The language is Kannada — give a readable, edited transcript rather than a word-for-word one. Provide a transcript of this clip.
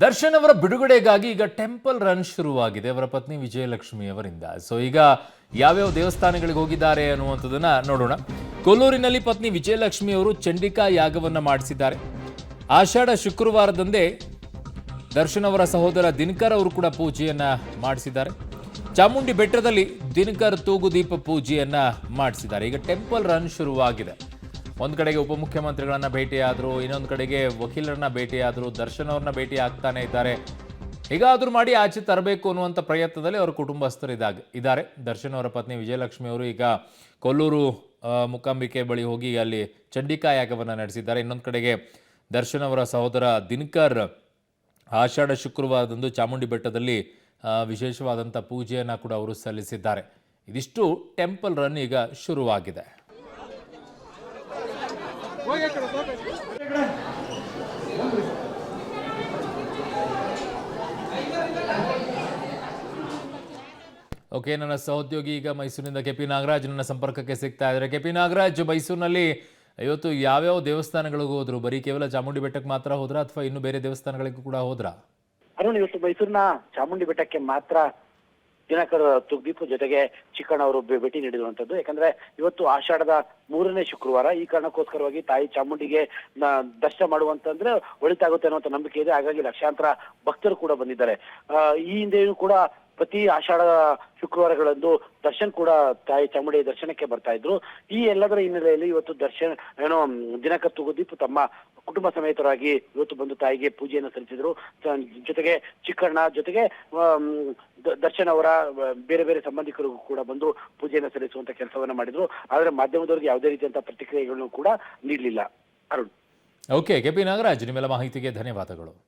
ದರ್ಶನ್ ಅವರ ಬಿಡುಗಡೆಗಾಗಿ ಈಗ ಟೆಂಪಲ್ ರನ್ ಶುರುವಾಗಿದೆ ಅವರ ಪತ್ನಿ ವಿಜಯಲಕ್ಷ್ಮಿ ಅವರಿಂದ. ಸೊ ಈಗ ಯಾವ್ಯಾವ ದೇವಸ್ಥಾನಗಳಿಗೆ ಹೋಗಿದ್ದಾರೆ ಅನ್ನುವಂಥದ್ದನ್ನ ನೋಡೋಣ. ಕೊಲ್ಲೂರಿನಲ್ಲಿ ಪತ್ನಿ ವಿಜಯಲಕ್ಷ್ಮಿ ಅವರು ಚಂಡಿಕಾ ಯಾಗವನ್ನ ಮಾಡಿಸಿದ್ದಾರೆ. ಆಷಾಢ ಶುಕ್ರವಾರದಂದೇ ದರ್ಶನ್ ಅವರ ಸಹೋದರ ದಿನಕರ್ ಅವರು ಕೂಡ ಪೂಜೆಯನ್ನ ಮಾಡಿಸಿದ್ದಾರೆ. ಚಾಮುಂಡಿ ಬೆಟ್ಟದಲ್ಲಿ ದಿನಕರ್ ತೂಗುದೀಪ ಪೂಜೆಯನ್ನ ಮಾಡಿಸಿದ್ದಾರೆ. ಈಗ ಟೆಂಪಲ್ ರನ್ ಶುರುವಾಗಿದೆ. ಒಂದು ಕಡೆಗೆ ಉಪಮುಖ್ಯಮಂತ್ರಿಗಳನ್ನ ಭೇಟಿಯಾದರು, ಇನ್ನೊಂದು ಕಡೆಗೆ ವಕೀಲರನ್ನ ಭೇಟಿಯಾದರು, ದರ್ಶನ್ ಅವ್ರನ್ನ ಭೇಟಿ ಆಗ್ತಾನೆ ಇದ್ದಾರೆ. ಹೇಗಾದ್ರೂ ಮಾಡಿ ಆಚೆ ತರಬೇಕು ಅನ್ನುವಂಥ ಪ್ರಯತ್ನದಲ್ಲಿ ಅವರ ಕುಟುಂಬಸ್ಥರು ಇದ್ದಾರೆ. ದರ್ಶನ್ ಅವರ ಪತ್ನಿ ವಿಜಯಲಕ್ಷ್ಮಿ ಅವರು ಈಗ ಕೊಲ್ಲೂರು ಮೂಕಾಂಬಿಕೆ ಬಳಿ ಹೋಗಿ ಅಲ್ಲಿ ಚಂಡಿಕಾ ಯಾಗವನ್ನು ನಡೆಸಿದ್ದಾರೆ. ಇನ್ನೊಂದು ಕಡೆಗೆ ದರ್ಶನ್ ಅವರ ಸಹೋದರ ದಿನಕರ್ ಆಷಾಢ ಶುಕ್ರವಾರದಂದು ಚಾಮುಂಡಿ ಬೆಟ್ಟದಲ್ಲಿ ವಿಶೇಷವಾದಂಥ ಪೂಜೆಯನ್ನು ಕೂಡ ಅವರು ಸಲ್ಲಿಸಿದ್ದಾರೆ. ಇದಿಷ್ಟು ಟೆಂಪಲ್ ರನ್ ಈಗ ಶುರುವಾಗಿದೆ. ಓಕೆ, ನನ್ನ ಸಹೋದ್ಯೋಗಿ ಈಗ ಮೈಸೂರಿನಿಂದ ಕೆಪಿ ನಾಗರಾಜ್ ನನ್ನ ಸಂಪರ್ಕಕ್ಕೆ ಸಿಗ್ತಾ ಇದ್ದಾರೆ. ಕೆಪಿ ನಾಗರಾಜ್, ಮೈಸೂರಿನಲ್ಲಿ ಇವತ್ತು ಯಾವ್ಯಾವ ದೇವಸ್ಥಾನಗಳಿಗೆ ಹೋದ್ರು? ಬರೀ ಕೇವಲ ಚಾಮುಂಡಿ ಬೆಟ್ಟಕ್ಕೆ ಮಾತ್ರ ಹೋದ್ರಾ ಅಥವಾ ಇನ್ನು ಬೇರೆ ದೇವಸ್ಥಾನಗಳಿಗೂ ಕೂಡ ಹೋದ್ರಾ? ಅರುಣ್, ಇವತ್ತು ಮೈಸೂರಿನ ಚಾಮುಂಡಿ ಬೆಟ್ಟಕ್ಕೆ ಮಾತ್ರ ದಿನಕರ್ ತುಗ್ದೀಪ್ ಜೊತೆಗೆ ಚಿಕ್ಕಣ್ಣ ಅವರು ಭೇಟಿ ನೀಡಿರುವಂತದ್ದು. ಯಾಕಂದ್ರೆ ಇವತ್ತು ಆಷಾಢದ 3ನೇ ಶುಕ್ರವಾರ. ಈ ಕಾರಣಕ್ಕೋಸ್ಕರವಾಗಿ ತಾಯಿ ಚಾಮುಂಡಿಗೆ ದರ್ಶನ ಮಾಡುವಂತಂದ್ರೆ ಒಳಿತಾಗುತ್ತೆ ಅನ್ನುವಂಥ ನಂಬಿಕೆ ಇದೆ. ಹಾಗಾಗಿ ಲಕ್ಷಾಂತರ ಭಕ್ತರು ಕೂಡ ಬಂದಿದ್ದಾರೆ. ಈ ಹಿಂದೆಯೂ ಕೂಡ ಪ್ರತಿ ಆಷಾಢ ಶುಕ್ರವಾರಗಳಂದು ದರ್ಶನ್ ಕೂಡ ತಾಯಿ ಚಾಮುಂಡಿ ದರ್ಶನಕ್ಕೆ ಬರ್ತಾ ಇದ್ರು. ಈ ಎಲ್ಲದರ ಹಿನ್ನೆಲೆಯಲ್ಲಿ ಇವತ್ತು ದಿನಕರ್ ತುಗುದೀಪ್ ತಮ್ಮ ಕುಟುಂಬ ಸಮೇತರಾಗಿ ಇವತ್ತು ಬಂದು ತಾಯಿಗೆ ಪೂಜೆಯನ್ನು ಸಲ್ಲಿಸಿದ್ರು. ಜೊತೆಗೆ ಚಿಕ್ಕಣ್ಣ ಜೊತೆಗೆ ದರ್ಶನ್ ಅವರ ಬೇರೆ ಬೇರೆ ಸಂಬಂಧಿಕರಿಗೂ ಕೂಡ ಬಂದು ಪೂಜೆಯನ್ನು ಸಲ್ಲಿಸುವಂತ ಕೆಲಸವನ್ನ ಮಾಡಿದ್ರು. ಆದ್ರೆ ಮಾಧ್ಯಮದವರಿಗೆ ಯಾವುದೇ ರೀತಿಯಂತ ಪ್ರತಿಕ್ರಿಯೆಗಳನ್ನು ಕೂಡ ನೀಡಲಿಲ್ಲ. ಅರುಣ್. ಓಕೆ, ಕೆಪಿ ನಾಗರಾಜ್, ನಿಮ್ಮೆಲ್ಲ ಮಾಹಿತಿಗೆ ಧನ್ಯವಾದಗಳು.